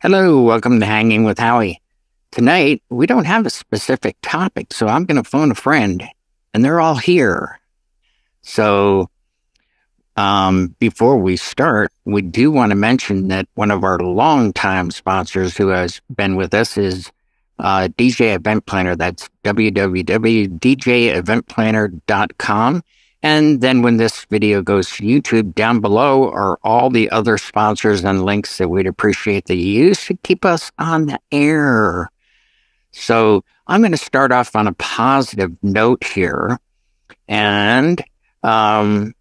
Hello, welcome to Hanging with Howie. Tonight, we don't have a specific topic, so I'm going to phone a friend, and they're all here. So, before we start, we do want to mention that one of our longtime sponsors who has been with us is DJ Event Planner. That's www.djeventplanner.com. And then when this video goes to YouTube, down below are all the other sponsors and links that we'd appreciate that you use to keep us on the air. So I'm going to start off on a positive note here. And what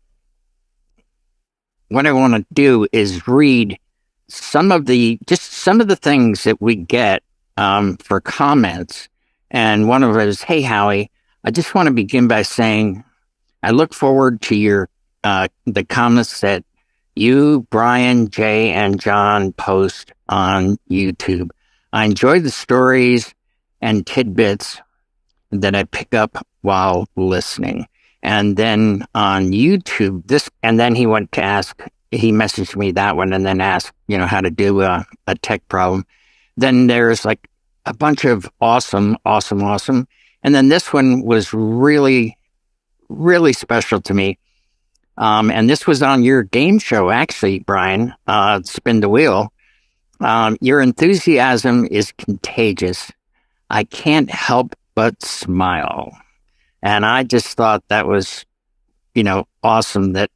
I want to do is read some of the things that we get for comments. And one of it is, "Hey, Howie, I just want to begin by saying I look forward to your the comments that you, Brian, Jay, and John post on YouTube. I enjoy the stories and tidbits that I pick up while listening." And then on YouTube, and then he messaged me that one and then asked, how to do a tech problem. Then there's like a bunch of awesome. And then this one was really, really special to me. And this was on your game show, actually, Brian, Spin the Wheel. "Your enthusiasm is contagious. I can't help but smile." And I just thought that was, awesome that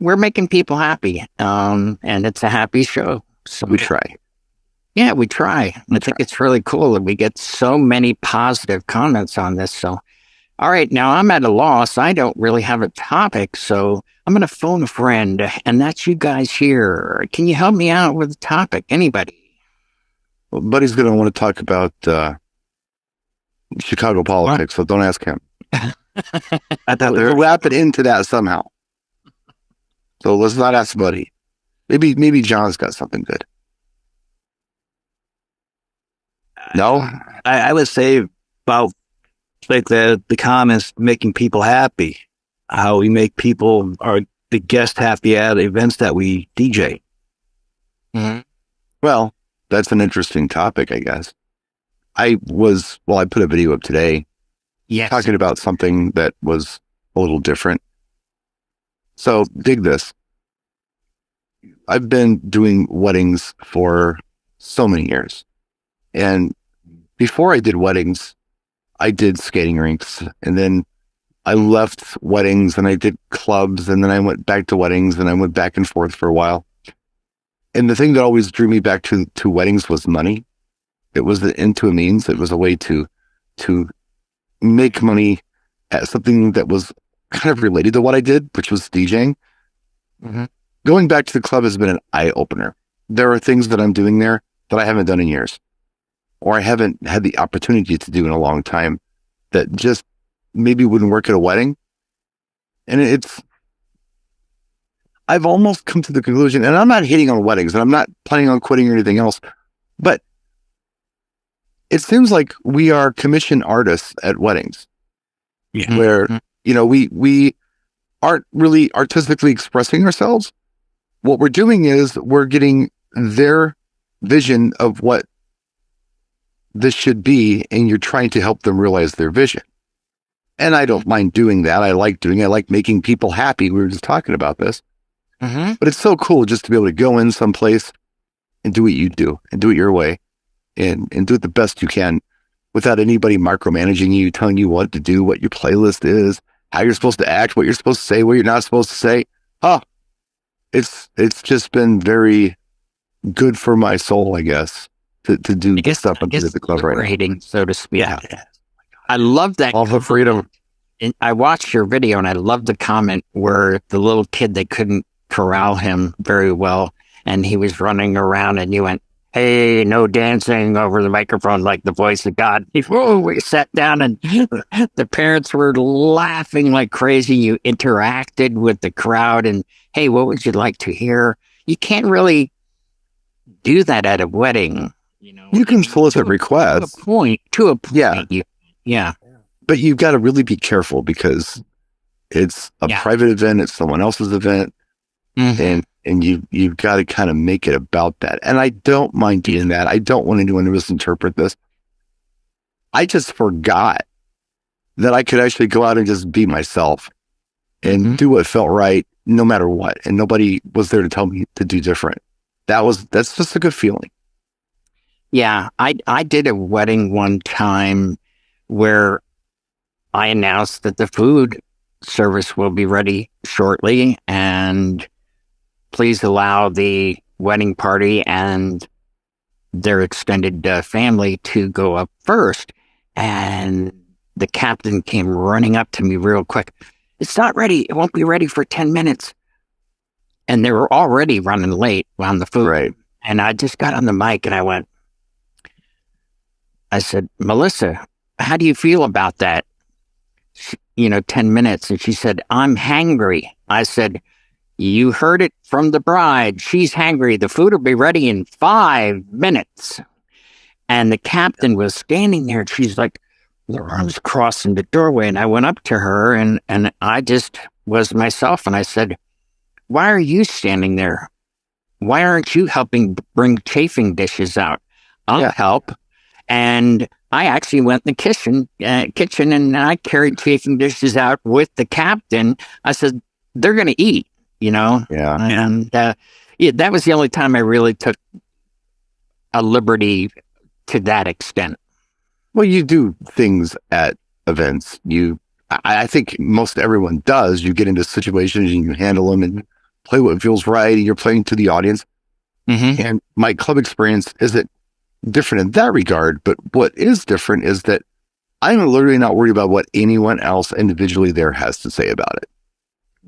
we're making people happy. And it's a happy show. So We try. yeah, we try. I think it's really cool that we get so many positive comments on this. So, all right, now I'm at a loss. I don't really have a topic, so I'm going to phone a friend, and that's you guys here. Can you help me out with a topic? Anybody? Well, Buddy's going to want to talk about Chicago politics, so don't ask him. I thought We'll wrap it into that somehow. So let's not ask Buddy. Maybe John's got something good. No? I would say about like the comments making people happy, how we make people or the guests happy at events that we DJ. Mm-hmm. Well, that's an interesting topic, I guess. I put a video up today talking about something that was a little different. So dig this. I've been doing weddings for so many years. And before I did weddings, I did skating rinks, and then I left weddings and I did clubs, and then I went back to weddings, and I went back and forth for a while. And the thing that always drew me back to weddings was money. It was the end to a means. It was a way to make money at something that was kind of related to what I did, which was DJing. Mm-hmm. Going back to the club has been an eye opener. There are things that I'm doing there that I haven't done in years, or I haven't had the opportunity to do in a long time, that just maybe wouldn't work at a wedding. And I've almost come to the conclusion, and I'm not hating on weddings, and I'm not planning on quitting or anything else, but it seems like we are commission artists at weddings, where, we aren't really artistically expressing ourselves. What we're doing is we're getting their vision of what this should be, and you're trying to help them realize their vision. And I don't mind doing that. I like making people happy. We were just talking about this. Mm-hmm. But it's so cool just to be able to go in someplace and do what you do, and do it your way, and do it the best you can without anybody micromanaging you, telling you what to do, what your playlist is, how you're supposed to act, what you're supposed to say, what you're not supposed to say. It's just been very good for my soul, I guess, to do stuff I'm doing at the club right now. So to speak. Yeah. I love that. All the freedom. And I watched your video, and I love the comment where the little kid, they couldn't corral him very well, and he was running around, and you went, "Hey, no dancing over the microphone like the voice of God." We sat down, and the parents were laughing like crazy. You interacted with the crowd, and, "Hey, what would you like to hear?" You can't really do that at a wedding. You can solicit requests. To a point. Yeah. Yeah. But you've got to really be careful, because it's a private event. It's someone else's event. Mm-hmm. And And you've got to kind of make it about that. And I don't mind doing that. I don't want anyone to misinterpret this. I just forgot that I could actually go out and just be myself and do what felt right, no matter what. And nobody was there to tell me to do different. That's just a good feeling. Yeah, I did a wedding one time where I announced that the food service will be ready shortly, and please allow the wedding party and their extended family to go up first. And the captain came running up to me real quick. It's not ready. It won't be ready for 10 minutes. And they were already running late on the food. Right. And I just got on the mic and I said, Melissa, how do you feel about that? 10 minutes. And she said, I'm hangry. I said, you heard it from the bride. She's hangry. The food will be ready in 5 minutes. And the captain was standing there. And she's like, her arms crossed in the doorway. And I went up to her and I just was myself. And I said, why are you standing there? Why aren't you helping bring chafing dishes out? I'll help. And I actually went in the kitchen and I carried chafing dishes out with the captain. I said, they're going to eat, Yeah. And that was the only time I really took a liberty to that extent. Well, you do things at events. I think most everyone does. You get into situations and you handle them and play what feels right. And you're playing to the audience. And my club experience isn't different in that regard, but what is different is that I'm literally not worried about what anyone else individually there has to say about it,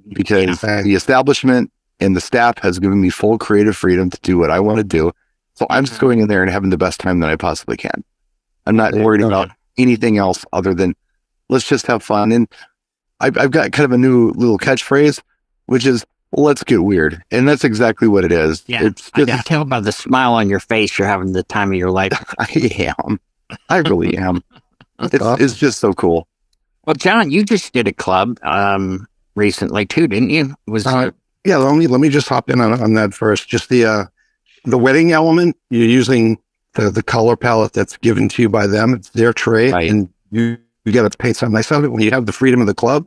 because the establishment and the staff has given me full creative freedom to do what I want to do. So I'm just going in there and having the best time that I possibly can. I'm not worried about anything else other than let's just have fun. And I've got kind of a new little catchphrase, which is, well, let's get weird. And that's exactly what it is. Yeah, I can tell by the smile on your face you're having the time of your life. I am. I really am. It's just so cool. Well, John, you just did a club recently too, didn't you? Yeah, let me just hop in on that first. Just the wedding element, you're using the color palette that's given to you by them. It's their tray, and you got to paint something nice of it. When you have the freedom of the club,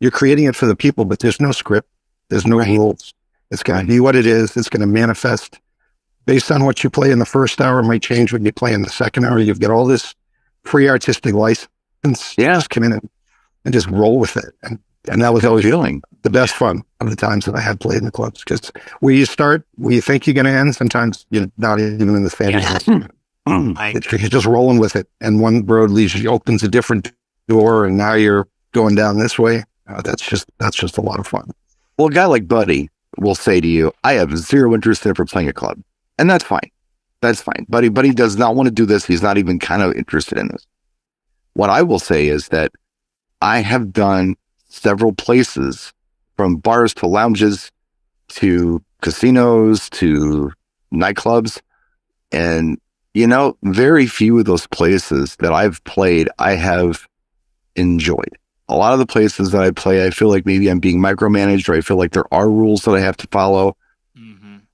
you're creating it for the people, but there's no script. There's no rules. It's going to be what it is. It's going to manifest based on what you play in the first hour. It might change when you play in the second hour. You've got all this free artistic license. Just come in and just roll with it. And that was always the best fun of the times that I had played in the clubs, because where you start, where you think you're going to end, sometimes you're not even in the fantasy. You're just rolling with it. And one road opens a different door, and now you're going down this way. That's just a lot of fun. Well, a guy like Buddy will say to you, I have zero interest in ever playing a club. And that's fine. That's fine. Buddy does not want to do this. He's not even kind of interested in this. What I will say is that I have done several places, from bars to lounges to casinos to nightclubs. And, very few of those places that I've played, I have enjoyed. A lot of the places that I play, I feel like maybe I'm being micromanaged, or I feel like there are rules that I have to follow.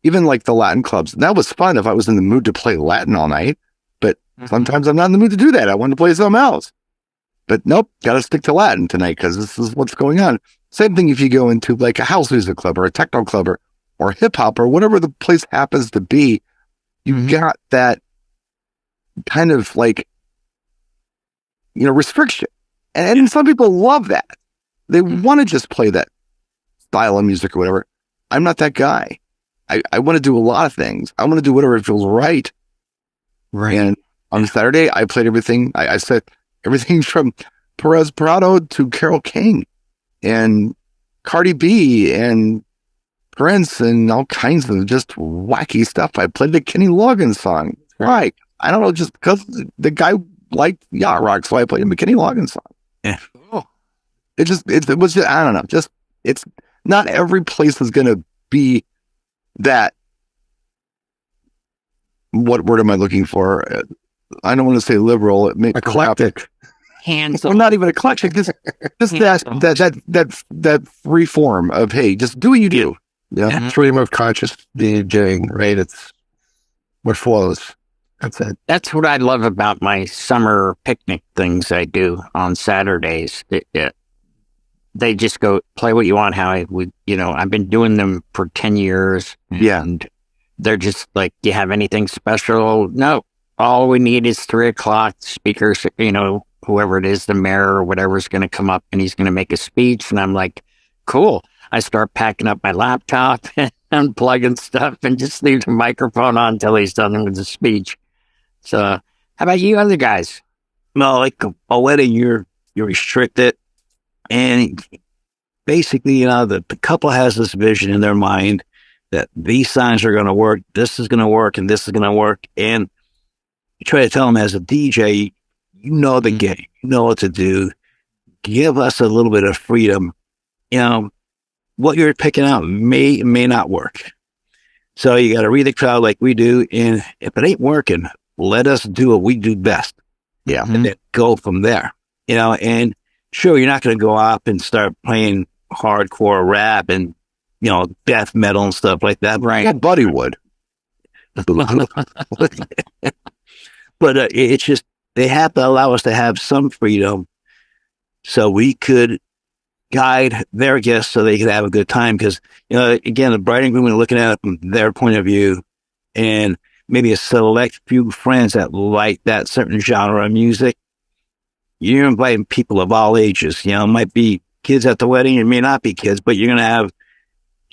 Even like the Latin clubs. That was fun if I was in the mood to play Latin all night, but sometimes I'm not in the mood to do that. I want to play something else. But nope, got to stick to Latin tonight because this is what's going on. Same thing if you go into like a house music club or a techno club or hip hop or whatever the place happens to be. You've got that kind of like, restriction. And some people love that. They want to just play that style of music or whatever. I'm not that guy. I want to do a lot of things. I want to do whatever feels right. Right. And on Saturday, I played everything. I said everything from Perez Prado to Carole King and Cardi B and Prince and all kinds of just wacky stuff. I played the Kenny Loggins song. Right. I don't know, just because the guy liked yacht rock, so I played him a Kenny Loggins song. Yeah. It was just, I don't know, just, it's not every place is going to be that. What word am I looking for? I don't want to say liberal. It may eclectic. Well, not even eclectic. Just that free form of, hey, just do what you do. Yeah. Stream of conscious DJing, right? It's what flows. That's it. That's what I love about my summer picnic things I do on Saturdays. They just go, play what you want, Howie. I've been doing them for 10 years. Yeah. And they're just like, do you have anything special? No. All we need is 3:00 speakers, whoever it is, the mayor or whatever is going to come up and he's going to make a speech. And I'm like, cool. I start packing up my laptop and unplugging stuff and just leave the microphone on until he's done with the speech. So how about you other guys? No, like a wedding, you're restricted. And basically, the couple has this vision in their mind that these signs are going to work, this is going to work, and this is going to work. And you try to tell them as a DJ, you know the game, you know what to do. Give us a little bit of freedom. What you're picking out may not work. So you got to read the crowd like we do. And if it ain't working, let us do what we do best. Yeah. And then go from there. And sure, you're not going to go up and start playing hardcore rap and, death metal and stuff like that. Right. Yeah, Buddy would. But it's just, they have to allow us to have some freedom so we could guide their guests so they could have a good time. Because, again, the bride and groom are looking at it from their point of view, and maybe a select few friends that like that certain genre of music. You're inviting people of all ages. It might be kids at the wedding. It may not be kids, but you're going to have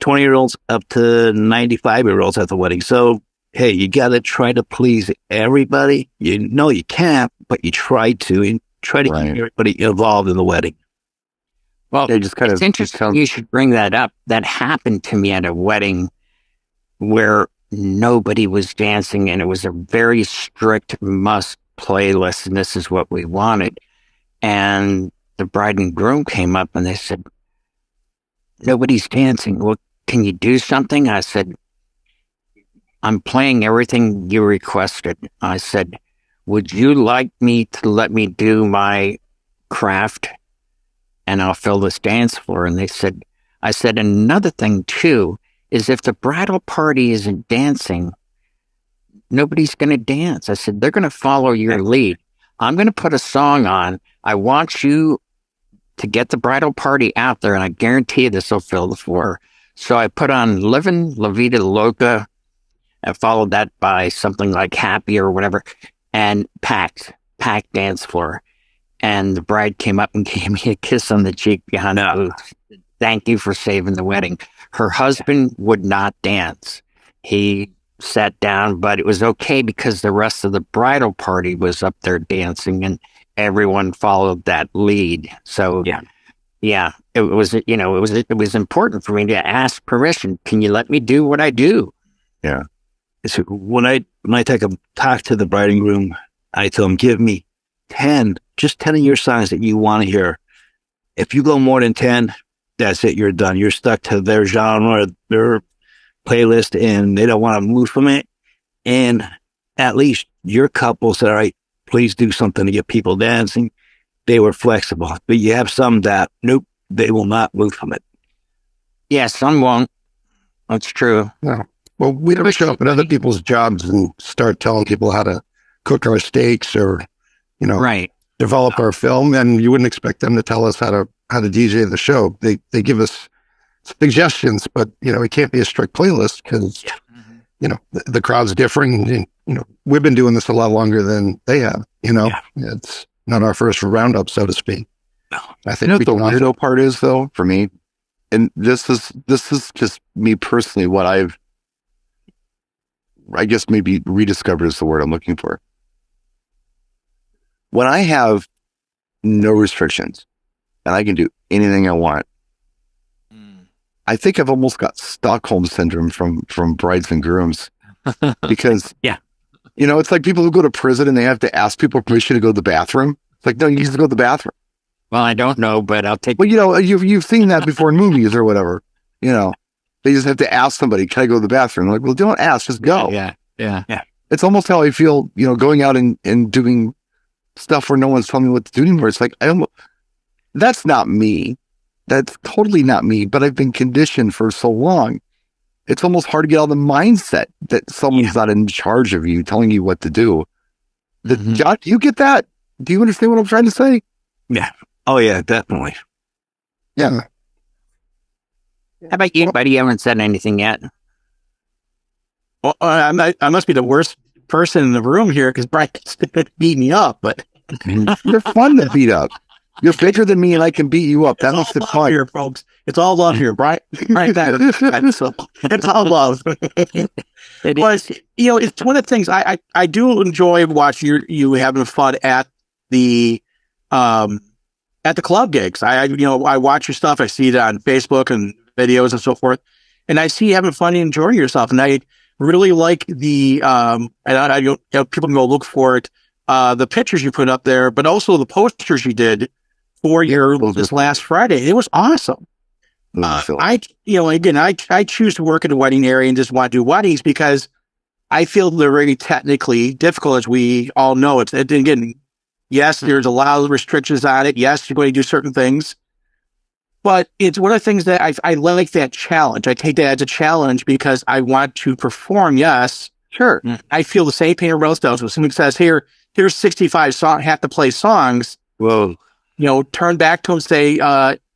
20-year-olds up to 95-year-olds at the wedding. So, hey, you got to try to please everybody. You can't, but you try to, and try to keep everybody involved in the wedding. Well, it's interesting you should bring that up. That happened to me at a wedding where nobody was dancing, and it was a very strict must playlist, and this is what we wanted. And the bride and groom came up and they said, nobody's dancing. Well, can you do something? I said, I'm playing everything you requested. I said, would you like me to let me do my craft and I'll fill this dance floor? And I said, another thing too, is if the bridal party isn't dancing, nobody's going to dance. I said, they're going to follow your lead. I'm going to put a song on. I want you to get the bridal party out there, and I guarantee this will fill the floor. So I put on Livin' La Vida Loca and followed that by something like Happy or whatever, and packed dance floor. And the bride came up and gave me a kiss on the cheek behind the booth. Thank you for saving the wedding. Her husband would not dance. He sat down, but it was okay because the rest of the bridal party was up there dancing and everyone followed that lead. So it was important for me to ask permission. Can you let me do what I do? Yeah. So when I talk to the bride and groom, I tell them, give me 10 of your songs that you want to hear. If you go more than 10, that's it. You're done. You're stuck to their genre, their playlist, and they don't want to move from it. And at least your couple said, all right, please do something to get people dancing. They were flexible. But you have some that, nope, they will not move from it. Yeah, some won't. That's true. No. Well, we don't show up at other people's jobs and start telling people how to cook our steaks or, develop our film. And you wouldn't expect them to tell us how to DJ the show. They give us suggestions, but, it can't be a strict playlist because, the crowd's different. And, we've been doing this a lot longer than they have, It's not our first roundup, so to speak. No. I think what the weirdo part is, though, for me, and this is just me personally, what I guess maybe rediscovered is the word I'm looking for. When I have no restrictions and I can do anything I want, I think I've almost got Stockholm syndrome from brides and grooms because, it's like people who go to prison and they have to ask people permission to go to the bathroom. It's like, no, you just go to the bathroom. Well, I don't know, but I'll take. Well, you've seen that before in movies or whatever. They just have to ask somebody, can I go to the bathroom? Like, well, don't ask, just go. Yeah. It's almost how I feel, going out and doing stuff where no one's telling me what to do anymore. It's like, that's not me. That's totally not me, but I've been conditioned for so long. it's almost hard to get out of the mindset that someone's not in charge of you, telling you what to do. John, do you get that? Do you understand what I'm trying to say? Yeah. Oh yeah, definitely. Yeah. How about you, buddy? You haven't said anything yet. Well, I must be the worst person in the room here because Brian's beat me up, but you're fun to beat up. You're bigger than me, and I can beat you up. That's the point here, folks. It's all love here, Brian. It's all love. But it's one of the things I do enjoy watching you having fun at the club gigs. I watch your stuff. I see it on Facebook and videos and so forth, and I see you having fun and enjoying yourself. And I really like the people can go look for it. The pictures you put up there, but also the posters you did for this last Friday. It was awesome. I choose to work in a wedding area and just want to do weddings because I feel they're really technically difficult, as we all know. Yes, there's a lot of restrictions on it. Yes, you're going to do certain things, but it's one of the things that I like that challenge. I take that as a challenge because I want to perform. Yes, sure. I feel the same pain everyone else does. When someone says, here's 65 have to play songs. Whoa. Turn back to them and say,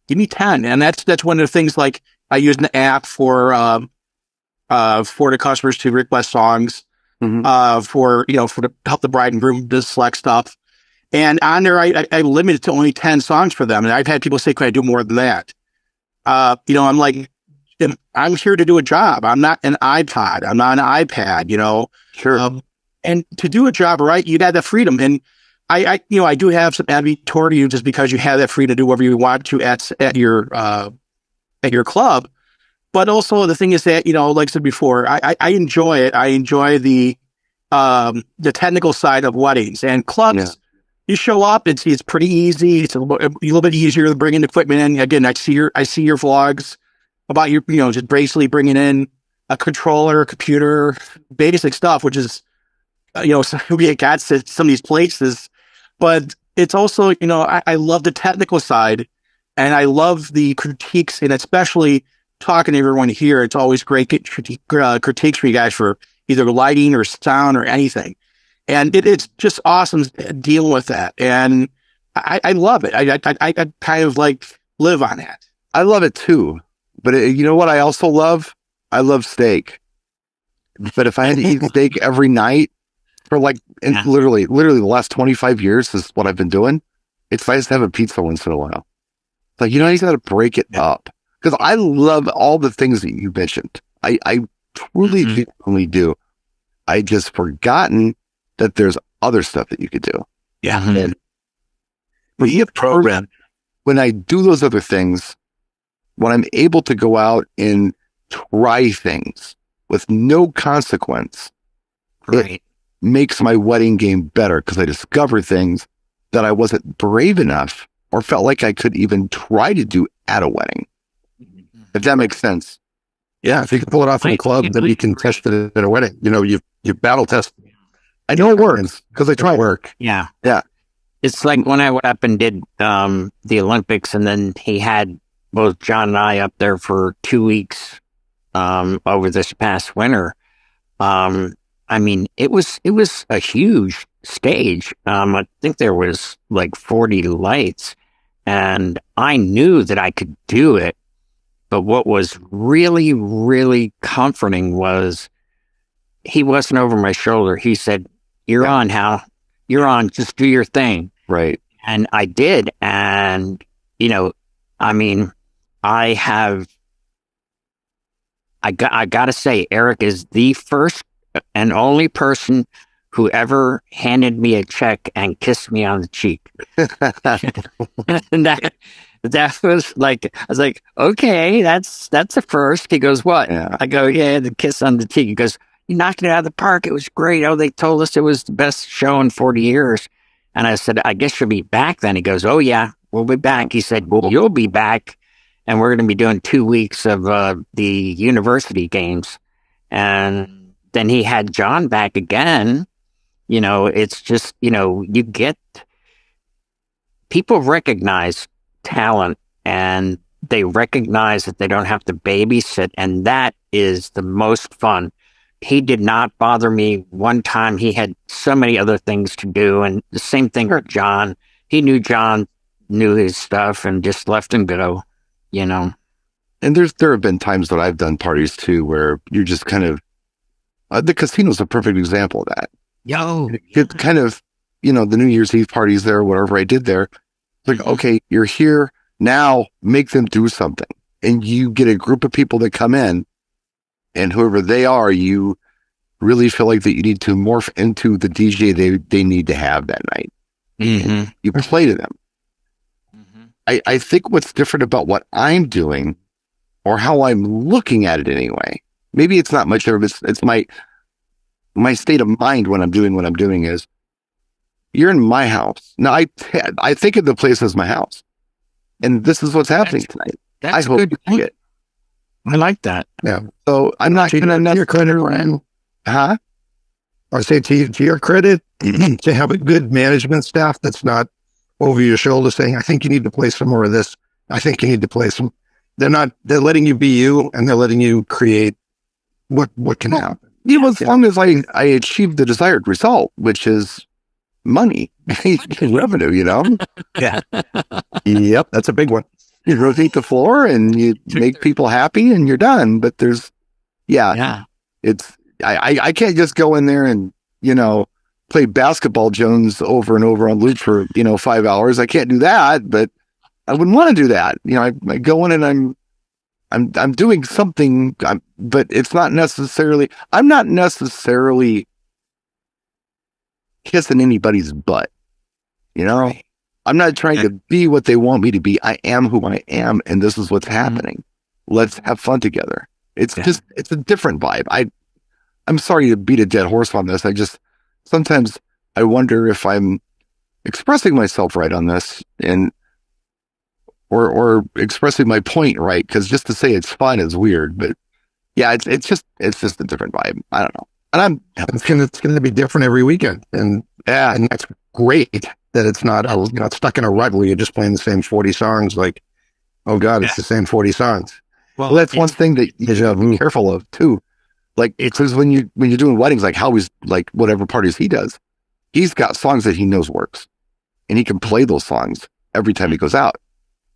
give me 10. And that's one of the things, like I use an app for the customers to request songs, for to help the bride and groom to select stuff. And on there, I limit it to only 10 songs for them. And I've had people say, can I do more than that? I'm like, I'm here to do a job. I'm not an iPod. I'm not an iPad, Sure. And to do a job right, you got the freedom. And I do have some envy toward you just because you have that freedom to do whatever you want to at your club. But also the thing is that, like I said before, I enjoy it. I enjoy the technical side of weddings and clubs. Yeah. You show up, it's pretty easy. It's a little bit easier to bring in equipment in. Again, I see your vlogs about your, just basically bringing in a controller, a computer, basic stuff, which is, we got to some of these places. But it's also, I love the technical side, and I love the critiques, and especially talking to everyone here. It's always great critiques for you guys for either lighting or sound or anything. And it's just awesome dealing with that. And I love it. I kind of like live on that. I love it too. But you know what I also love? I love steak. But if I had to eat steak every night for literally the last 25 years is what I've been doing. It's nice to have a pizza once in a while. Like, you got to break it up. Because I love all the things that you mentioned. I truly, genuinely do. I just forgotten that there's other stuff that you could do. Yeah. And when you program, when I do those other things, when I'm able to go out and try things with no consequence, it makes my wedding game better because I discover things that I wasn't brave enough or felt like I could even try to do at a wedding. If that makes sense. Yeah, if you can pull it off in a club, then you can test it at a wedding. You battle test. I know it works because I try work. Yeah. Yeah. It's like when I went up and did the Olympics, and then he had both John and I up there for 2 weeks over this past winter. It was a huge stage. I think there was like 40 lights, and I knew that I could do it. But what was really, really comforting was he wasn't over my shoulder. He said, "You're on, Hal. You're on. Just do your thing." Right. And I did. And, I got to say, Eric is the first and only person who ever handed me a check and kissed me on the cheek. And that was like, I was like, okay, that's a first. He goes, what? Yeah. I go, yeah, the kiss on the cheek. He goes, you knocked it out of the park. It was great. Oh, they told us it was the best show in 40 years. And I said, I guess you'll be back then. He goes, oh yeah, we'll be back. He said, well, you'll be back. And we're going to be doing 2 weeks of the university games. And then he had John back again. It's just, you get, people recognize talent, and they recognize that they don't have to babysit. And that is the most fun. He did not bother me one time. He had so many other things to do. And the same thing for John. John knew his stuff and just let him go, you know. And there have been times that I've done parties too where you're just kind of, the casino's a perfect example of that. It's kind of, you know, the New Year's Eve parties there, whatever I did there. Like, okay, you're here now, make them do something. And you get a group of people that come in, and whoever they are, you really feel like that you need to morph into the DJ they need to have that night. Mm-hmm. You play to them. Mm-hmm. I think what's different about what I'm doing, or how I'm looking at it anyway, maybe it's not much of it's my state of mind when I'm doing what I'm doing is, you're in my house. Now, I think of the place as my house. And this is what's happening tonight. That's I hope good. you like it. I like that. Yeah. So I'm not going to... your credit, Ryan. Huh? I say to your credit, to have a good management staff that's not over your shoulder saying, I think you need to play some more of this. I think you need to play some. They're letting you be you, and they're letting you create what can happen. Yeah, as long as I achieve the desired result, which is money, revenue, you know? Yeah. Yep. That's a big one. You rotate the floor and you make people happy and you're done. But there's, it's, I can't just go in there and, you know, play Basketball Jones over and over on loop for, 5 hours. I can't do that, but I wouldn't want to do that. You know, I go in and I'm doing something, but it's not necessarily, I'm not necessarily kissing anybody's butt, you know? Right. I'm not trying to be what they want me to be. I am who I am, and this is what's happening. Let's have fun together. It's just, it's a different vibe. I'm sorry to beat a dead horse on this. Sometimes I wonder if I'm expressing myself right on this or expressing my point right. Cause just to say it's fun is weird, but yeah, it's just a different vibe. I don't know. And it's going to be different every weekend. And that's great that it's not, not stuck in a rut where you're just playing the same 40 songs. Like, oh God, it's the same 40 songs. Well, that's one thing that you should be careful of too. Like, because when you're doing weddings, like Howie's, like whatever parties he does, he's got songs that he knows works, and he can play those songs every time he goes out.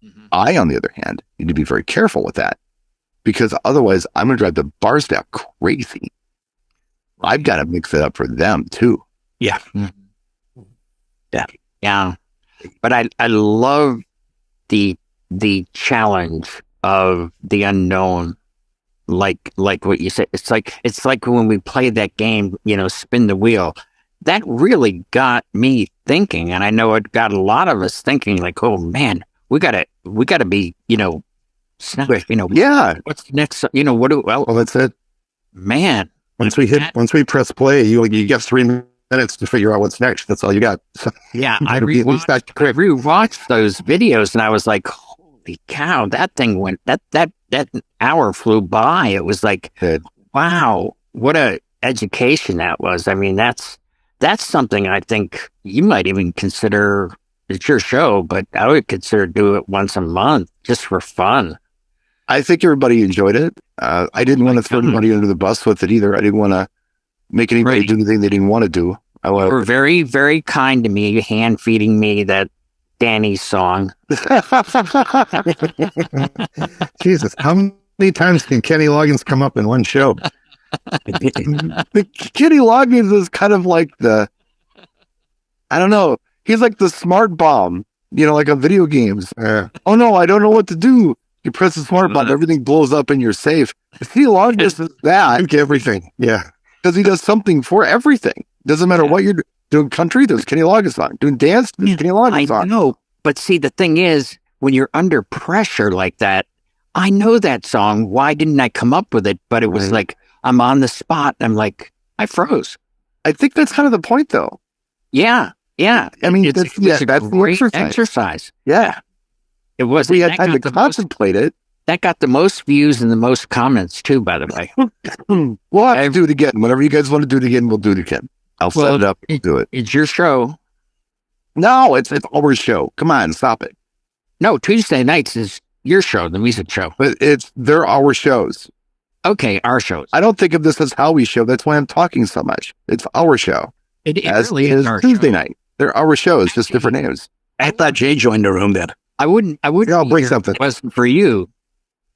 Mm-hmm. I, on the other hand, need to be very careful with that, because otherwise I'm going to drive the bar staff crazy. I've got to mix it up for them too. Yeah. Mm-hmm. Yeah. But I love the challenge of the unknown. Like what you said, it's like when we played that game, spin the wheel. That really got me thinking, and I know it got a lot of us thinking. Like, oh man, we gotta be, snippet. Yeah. What's next? Well, that's it, man. Once we press play, you get 3 minutes to figure out what's next. That's all you got. So, yeah, I rewatched those videos, and I was like, holy cow, that thing went, that hour flew by. It was like, wow, what a education that was. I mean, that's something I think you might even consider. It's your show, but I would consider do it once a month just for fun. I think everybody enjoyed it. I didn't want to throw anybody under the bus with it either. I didn't want to make anybody do anything they didn't want to do. You were very, very kind to me, hand feeding me that Danny song. Jesus, how many times can Kenny Loggins come up in one show? Kenny Loggins is kind of like I don't know. He's like the smart bomb, like on video games. Oh no, I don't know what to do. You press the smart button, everything blows up and you're safe. Kenny Loggins is that. Duke everything. Yeah. Because he does something for everything. Doesn't matter what you're doing. Country, there's Kenny Loggins song. Doing dance, there's Kenny Loggins song. I know. But see, the thing is, when you're under pressure like that, I know that song. Why didn't I come up with it? But it was like, I'm on the spot. I'm like, I froze. I think that's kind of the point, though. Yeah. Yeah. I mean, that's a great exercise. Yeah. It was. We had time to contemplate it. That got the most views and the most comments, too, by the way. We'll have to do it again. Whenever you guys want to do it again, we'll do it again. I'll set it up and do it. It's your show. No, it's our show. Come on, stop it. No, Tuesday nights is your show, the music show. But they're our shows. Okay, our shows. I don't think of this as Howie's show. That's why I'm talking so much. It's our show. It really is our Tuesday show. night. They're our shows, just different names. I thought Jay joined the room then. I wouldn't. I'll bring something. It wasn't for you.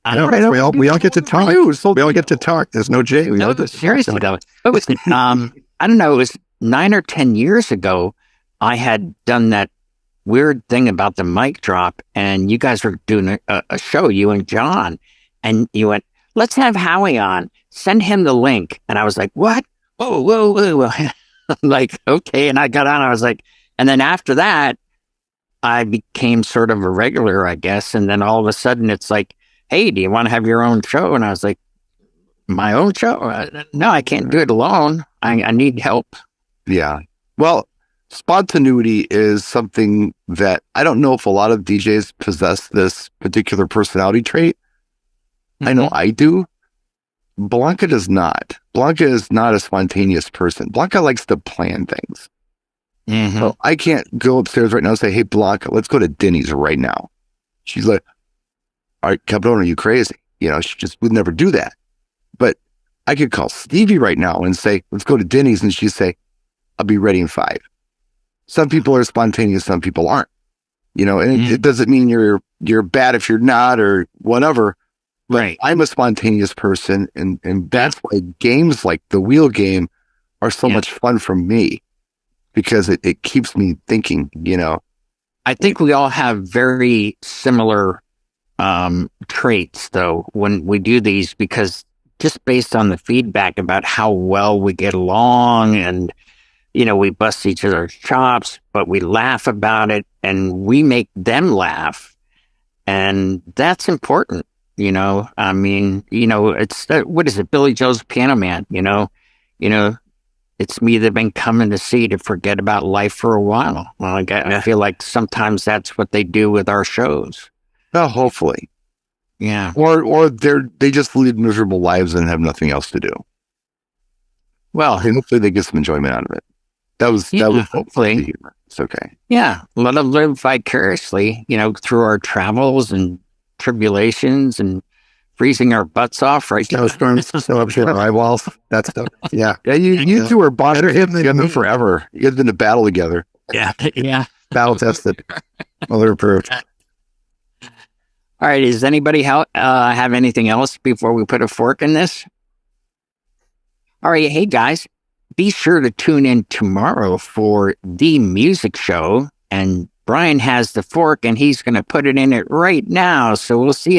We all get to talk. We all get to talk. There's no Jay. We all get to seriously though. It was, I don't know. It was 9 or 10 years ago. I had done that weird thing about the mic drop, and you guys were doing a show, you and John, and you went, "Let's have Howie on. Send him the link." And I was like, "What? Whoa. Like, okay." And I got on. I was like, and then after that, I became sort of a regular, I guess. And then all of a sudden, it's like, "Hey, do you want to have your own show?" And I was like, "My own show? No, I can't do it alone. I need help." Yeah. Well, spontaneity is something that I don't know if a lot of DJs possess this particular personality trait. I know I do. Blanca does not. Blanca is not a spontaneous person. Blanca likes to plan things. So I can't go upstairs right now and say, "Hey, Blanca, let's go to Denny's right now." She's like, "All right, Cabron, are you crazy?" You know, she just would never do that. But I could call Stevie right now and say, "Let's go to Denny's," and she'd say, "I'll be ready in 5. Some people are spontaneous, some people aren't. You know, and it doesn't mean you're bad if you're not or whatever. Right. I'm a spontaneous person, and that's why games like the wheel game are so much fun for me, because it keeps me thinking, you know. I think we all have very similar traits, though, when we do these, because just based on the feedback about how well we get along, and, you know, we bust each other's chops, but we laugh about it and we make them laugh. And that's important, you know. I mean, you know, it's, what is it? Billy Joe's Piano Man, you know, it's me they've been coming to see to forget about life for a while. Well, I feel like sometimes that's what they do with our shows. Well, hopefully. Yeah. Or they just lead miserable lives and have nothing else to do. Well, and hopefully they get some enjoyment out of it. That was hopefully. It's okay. Yeah. Let them live vicariously, you know, through our travels and tribulations and freezing our butts off, right? Snowstorms, snow up your eyewalls, that stuff. Yeah. Yeah, you two are bonded together forever. You guys have been to battle together. Yeah. Yeah. Battle tested. Well, they're approved. All right. Does anybody have anything else before we put a fork in this? All right. Hey, guys, be sure to tune in tomorrow for The Music Show. And Brian has the fork, and he's going to put it in it right now. So we'll see you